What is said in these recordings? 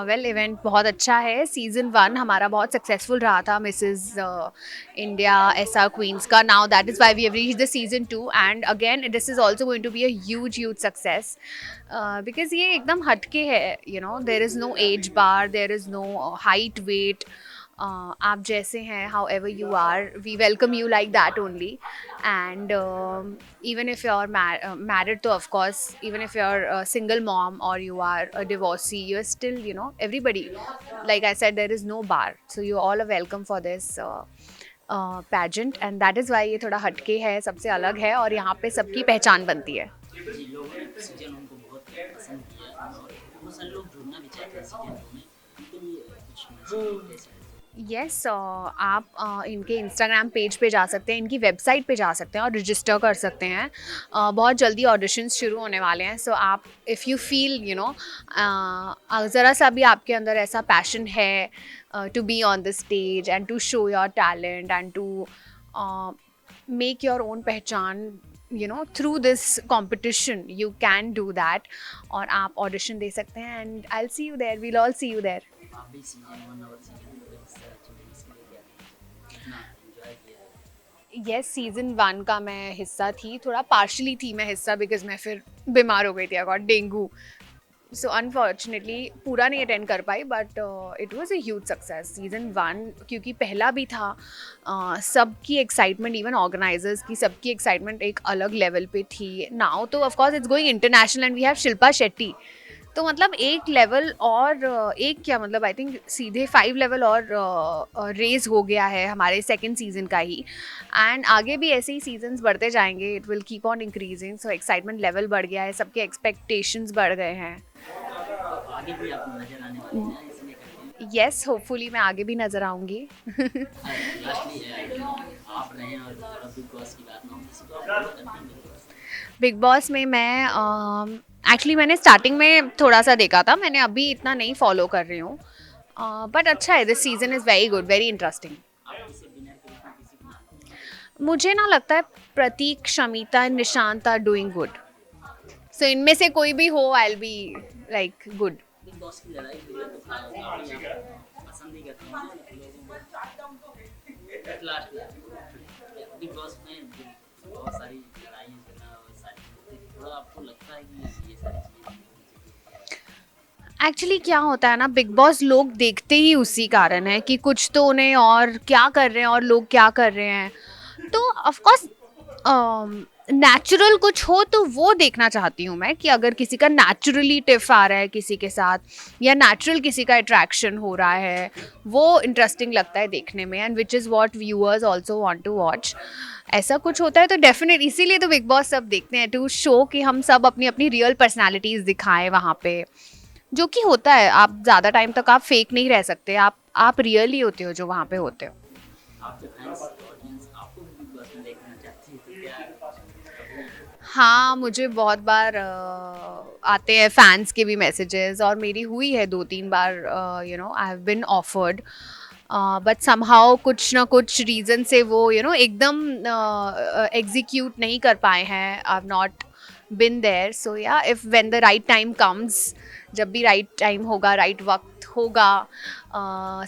Well event बहुत अच्छा है। सीज़न 1 हमारा बहुत सक्सेसफुल रहा था, मिसेस इंडिया एसआर क्वींस का। Now that is why we have reached the season 2 and again this is also going to be a huge success, because ये एकदम हटके है। There is no age bar, there is no height weight. आप जैसे हैं, however you are, we welcome you like that only. And even if you're married, to of course, even if you're a single mom or you are a divorcee, you're still, everybody, like I said, there is no bar, so you all are welcome for this pageant. And that is why ये थोड़ा हटके है, सबसे अलग है, और यहाँ पे सबकी पहचान बनती है. जी, लोगों ने सीजन उनको बहुत पसंद किया और बहुत सारे लोग जुड़ना भी चाहते हैं सीजन 2 में। उनके लिए कुछ मैसेज दे सकते हैं? यस, आप इनके इंस्टाग्राम पेज पे जा सकते हैं, इनकी वेबसाइट पे जा सकते हैं और रजिस्टर कर सकते हैं. बहुत जल्दी ऑडिशंस शुरू होने वाले हैं. सो आप, इफ़ यू फील ज़रा सा भी आपके अंदर ऐसा पैशन है to be on the stage and to show your talent and to make your own पहचान, through this competition, you can do that. और आप ऑडिशन दे सकते हैं and I will see you there, we'll all see you there. आप भी season 1 और season 2 का हिस्सा चुने, इसके लिए क्या कहेंगे? कितना एन्जॉय किया है? यस, सीज़न 1 का मैं हिस्सा थी, थोड़ा पार्शली थी मैं हिस्सा, बिकॉज मैं फिर बीमार हो गई थी, I got dengue. So unfortunately पूरा नहीं अटेंड कर पाई, but it was a huge success season 1, क्योंकि पहला भी था. सबकी एक्साइटमेंट, इवन ऑर्गेनाइजर्स की, सबकी एक्साइटमेंट एक अलग लेवल पे थी. नाउ तो of course it's going international and we have Shilpa Shetty. तो मतलब एक लेवल और एक क्या, मतलब आई थिंक सीधे 5 लेवल और रेज हो गया है हमारे सेकेंड सीजन का ही. एंड आगे भी ऐसे ही सीजन्स बढ़ते जाएंगे, it will keep on increasing. So excitement level बढ़ गया है, सबके एक्सपेक्टेशंस बढ़ गए हैं. तो आगे भी आप नज़र आने वाले हैं इसमें करते हैं? यस, होपफुली मैं आगे भी नज़र आऊँगी. लास्टली आप रहे हैं और थोड़ा बिग बॉस की बात ना हो, किसी को आप फॉलो करते हैं बिग बॉस? बिग बॉस में मैं एक्चुअली मैंने स्टार्टिंग में थोड़ा सा देखा था, मैंने अभी इतना नहीं फॉलो कर रही हूँ. बट अच्छा है, this season is very good, very interesting. आप किसी विनर के रूप में किसी को मानते हैं? मुझे ना लगता है Prateek, Shamita, Nishant are doing good. So इनमें से कोई भी हो, I will be like good. Bigg Boss की लड़ाई भी है तो काफ़ी आप पसंद ही करते हैं लोगों को। एट लास्ट बिग बॉस में बहुत सारी लड़ाइयाँ झगड़ा और सारी चीज़ें, थोड़ा आपको लगता है कि ये सारी चीज़ें नहीं होनी चाहिए? एक्चुअली क्या होता है ना, बिग बॉस लोग देखते ही उसी कारण है कि कुछ तो उन्हें, और क्या कर रहे हैं और लोग क्या कर रहे हैं. तो ऑफ कोर्स नेचुरल कुछ हो तो वो देखना चाहती हूँ मैं, कि अगर किसी का नेचुरली टिफ आ रहा है किसी के साथ, या नेचुरल किसी का अट्रैक्शन हो रहा है, वो इंटरेस्टिंग लगता है देखने में, and which is what viewers also want to watch. ऐसा कुछ होता है तो डेफिनेट, इसीलिए तो बिग बॉस सब देखते हैं, टू शो कि हम सब अपनी अपनी रियल पर्सनैलिटीज़ दिखाएं वहाँ पे. जो कि होता है, आप ज़्यादा टाइम तक आप फेक नहीं रह सकते, आप रियल ही होते हो जो वहाँ पे होते हो. आपके फैंस ऑडियंस आपको भी बिग बॉस में देखना चाहती है तो क्या कभी? हाँ, मुझे बहुत बार आते हैं फैंस के भी मैसेजेस, और मेरी हुई है 2-3 बार, I have been offered, but somehow कुछ ना कुछ रीज़न से वो एकदम एग्जीक्यूट नहीं कर पाए हैं. I have not been there. So yeah, if when the right time comes, जब भी राइट टाइम होगा, राइट वक्त होगा,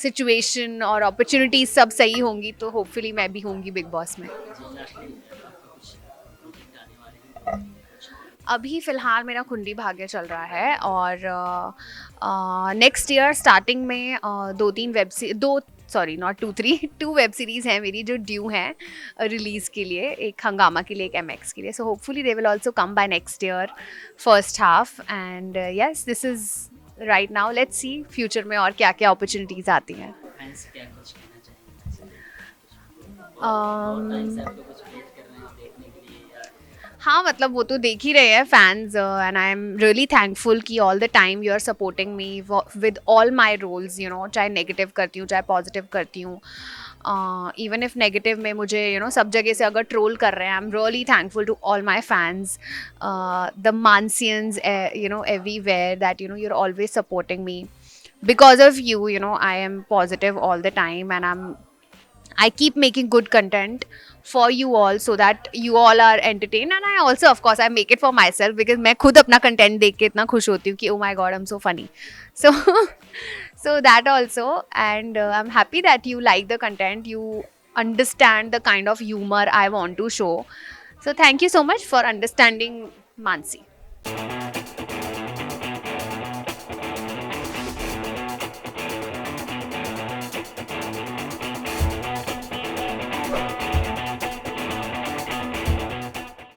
सिचुएशन और अपॉर्चुनिटीज सब सही होंगी, तो होपफुली मैं भी होंगी बिग बॉस में. जी लास्टली आपका कुछ प्रोजेक्ट आने वाले हैं कुछ? अभी फ़िलहाल मेरा कुंडली भाग्य चल रहा है, और नेक्स्ट ईयर स्टार्टिंग में दो तीन वेब सी दो सॉरी नॉट 2-3 2 वेब सीरीज़ हैं मेरी जो ड्यू हैं रिलीज़ के लिए, एक हंगामा के लिए, एक एमएक्स के लिए. So hopefully they will also come by next year first half. And yes, this is right now, let's see future में और क्या क्या अपॉर्चुनिटीज़ आती हैं. फैंस क्या कुछ कहना चाहेंगे? बहुत टाइम से आपको कुछ वेट कर रहे हैं देखने के लिए या हाँ, मतलब वो तो देख ही रहे हैं fans, and I am really thankful कि all the time you are supporting me with all my roles. चाहे नेगेटिव करती हूँ, चाहे पॉजिटिव करती हूँ. इवन इफ नेगेटिव में मुझे सब जगह से अगर ट्रोल कर रहे हैं, I am really thankful to all my fans, the मानसियंस, everywhere, that you are always supporting me. Because of you, I am positive all the time, and I keep making good content for you all so that you all are entertained, and I also of course I make it for myself because मैं खुद अपना content देख के इतना खुश होती हूँ कि oh my god I'm so funny. So so that also, and I'm happy that you like the content, you understand the kind of humor I want to show. So thank you so much for understanding, Mansi.